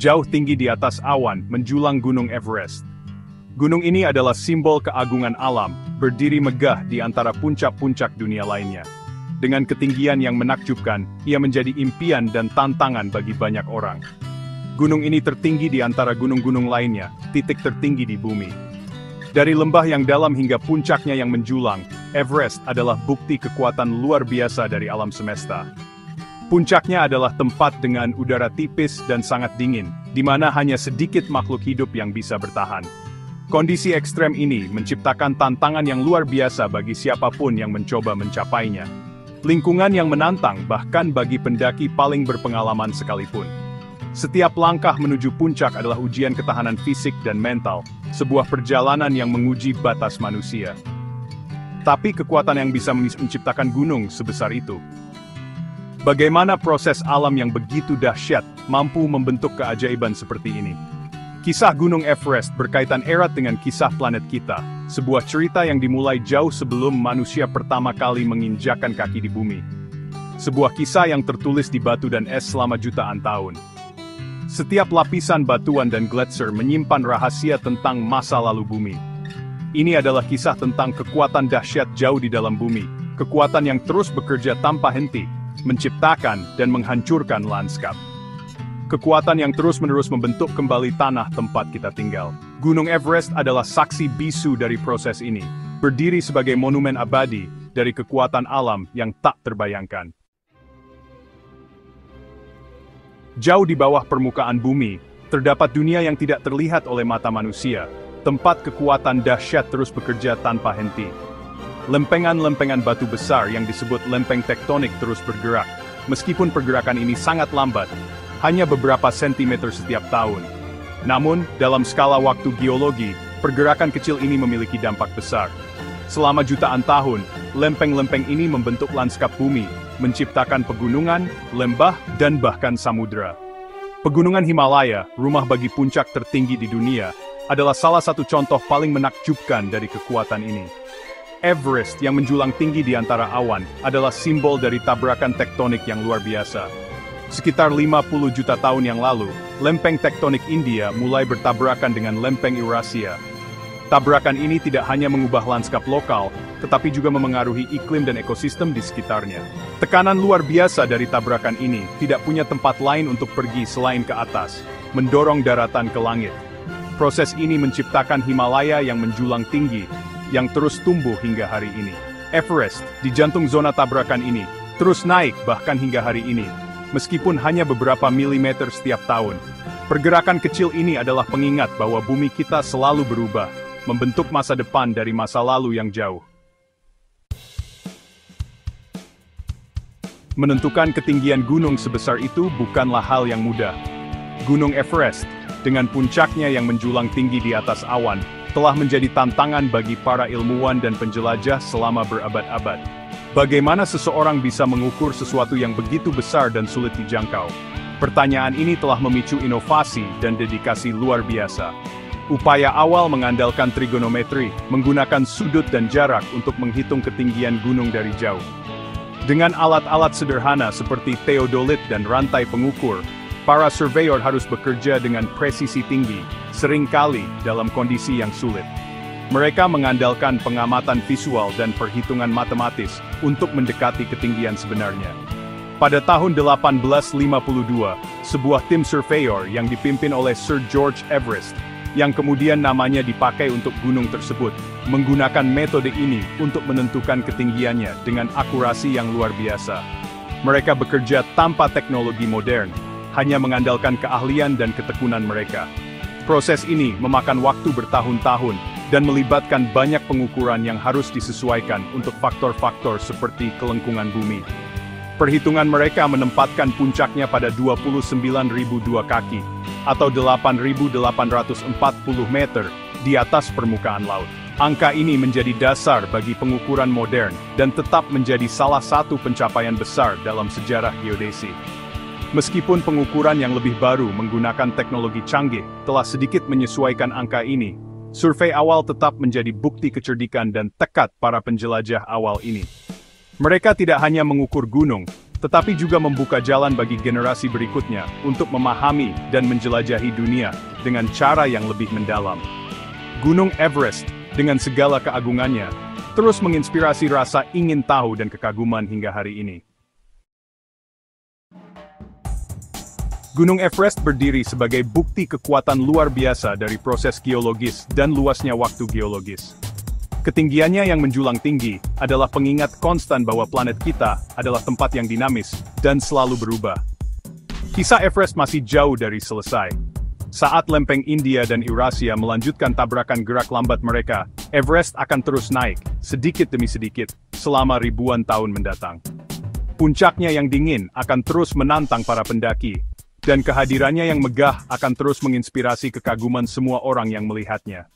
jauh tinggi di atas awan, menjulang Gunung Everest. Gunung ini adalah simbol keagungan alam, berdiri megah di antara puncak-puncak dunia lainnya. Dengan ketinggian yang menakjubkan, ia menjadi impian dan tantangan bagi banyak orang. Gunung ini tertinggi di antara gunung-gunung lainnya, titik tertinggi di bumi. Dari lembah yang dalam hingga puncaknya yang menjulang, Everest adalah bukti kekuatan luar biasa dari alam semesta. Puncaknya adalah tempat dengan udara tipis dan sangat dingin, di mana hanya sedikit makhluk hidup yang bisa bertahan. Kondisi ekstrem ini menciptakan tantangan yang luar biasa bagi siapapun yang mencoba mencapainya. Lingkungan yang menantang bahkan bagi pendaki paling berpengalaman sekalipun. Setiap langkah menuju puncak adalah ujian ketahanan fisik dan mental, sebuah perjalanan yang menguji batas manusia. Tapi kekuatan yang bisa menciptakan gunung sebesar itu. Bagaimana proses alam yang begitu dahsyat mampu membentuk keajaiban seperti ini? Kisah Gunung Everest berkaitan erat dengan kisah planet kita, sebuah cerita yang dimulai jauh sebelum manusia pertama kali menginjakkan kaki di bumi. Sebuah kisah yang tertulis di batu dan es selama jutaan tahun. Setiap lapisan batuan dan gletser menyimpan rahasia tentang masa lalu bumi. Ini adalah kisah tentang kekuatan dahsyat jauh di dalam bumi, kekuatan yang terus bekerja tanpa henti, menciptakan dan menghancurkan lanskap. Kekuatan yang terus-menerus membentuk kembali tanah tempat kita tinggal. Gunung Everest adalah saksi bisu dari proses ini, berdiri sebagai monumen abadi dari kekuatan alam yang tak terbayangkan. Jauh di bawah permukaan bumi, terdapat dunia yang tidak terlihat oleh mata manusia, tempat kekuatan dahsyat terus bekerja tanpa henti. Lempengan-lempengan batu besar yang disebut lempeng tektonik terus bergerak, meskipun pergerakan ini sangat lambat, hanya beberapa sentimeter setiap tahun. Namun, dalam skala waktu geologi, pergerakan kecil ini memiliki dampak besar. Selama jutaan tahun, lempeng-lempeng ini membentuk lanskap bumi, menciptakan pegunungan, lembah, dan bahkan samudera. Pegunungan Himalaya, rumah bagi puncak tertinggi di dunia, adalah salah satu contoh paling menakjubkan dari kekuatan ini. Everest yang menjulang tinggi di antara awan adalah simbol dari tabrakan tektonik yang luar biasa. Sekitar 50 juta tahun yang lalu, lempeng tektonik India mulai bertabrakan dengan lempeng Eurasia. Tabrakan ini tidak hanya mengubah lanskap lokal, tetapi juga memengaruhi iklim dan ekosistem di sekitarnya. Tekanan luar biasa dari tabrakan ini tidak punya tempat lain untuk pergi selain ke atas, mendorong daratan ke langit. Proses ini menciptakan Himalaya yang menjulang tinggi, yang terus tumbuh hingga hari ini. Everest, di jantung zona tabrakan ini, terus naik bahkan hingga hari ini, meskipun hanya beberapa milimeter setiap tahun. Pergerakan kecil ini adalah pengingat bahwa bumi kita selalu berubah, membentuk masa depan dari masa lalu yang jauh. Menentukan ketinggian gunung sebesar itu bukanlah hal yang mudah. Gunung Everest, dengan puncaknya yang menjulang tinggi di atas awan, telah menjadi tantangan bagi para ilmuwan dan penjelajah selama berabad-abad. Bagaimana seseorang bisa mengukur sesuatu yang begitu besar dan sulit dijangkau? Pertanyaan ini telah memicu inovasi dan dedikasi luar biasa. Upaya awal mengandalkan trigonometri, menggunakan sudut dan jarak untuk menghitung ketinggian gunung dari jauh. Dengan alat-alat sederhana seperti teodolit dan rantai pengukur, para surveyor harus bekerja dengan presisi tinggi, seringkali dalam kondisi yang sulit. Mereka mengandalkan pengamatan visual dan perhitungan matematis untuk mendekati ketinggian sebenarnya. Pada tahun 1852, sebuah tim surveyor yang dipimpin oleh Sir George Everest, yang kemudian namanya dipakai untuk gunung tersebut, menggunakan metode ini untuk menentukan ketinggiannya dengan akurasi yang luar biasa. Mereka bekerja tanpa teknologi modern, hanya mengandalkan keahlian dan ketekunan mereka. Proses ini memakan waktu bertahun-tahun dan melibatkan banyak pengukuran yang harus disesuaikan untuk faktor-faktor seperti kelengkungan bumi. Perhitungan mereka menempatkan puncaknya pada 29.002 kaki, atau 8.840 meter, di atas permukaan laut. Angka ini menjadi dasar bagi pengukuran modern dan tetap menjadi salah satu pencapaian besar dalam sejarah geodesi. Meskipun pengukuran yang lebih baru menggunakan teknologi canggih telah sedikit menyesuaikan angka ini, survei awal tetap menjadi bukti kecerdikan dan tekad para penjelajah awal ini. Mereka tidak hanya mengukur gunung, tetapi juga membuka jalan bagi generasi berikutnya untuk memahami dan menjelajahi dunia dengan cara yang lebih mendalam. Gunung Everest, dengan segala keagungannya, terus menginspirasi rasa ingin tahu dan kekaguman hingga hari ini. Gunung Everest berdiri sebagai bukti kekuatan luar biasa dari proses geologis dan luasnya waktu geologis. Ketinggiannya yang menjulang tinggi adalah pengingat konstan bahwa planet kita adalah tempat yang dinamis dan selalu berubah. Kisah Everest masih jauh dari selesai. Saat lempeng India dan Eurasia melanjutkan tabrakan gerak lambat mereka, Everest akan terus naik, sedikit demi sedikit, selama ribuan tahun mendatang. Puncaknya yang dingin akan terus menantang para pendaki, dan kehadirannya yang megah akan terus menginspirasi kekaguman semua orang yang melihatnya.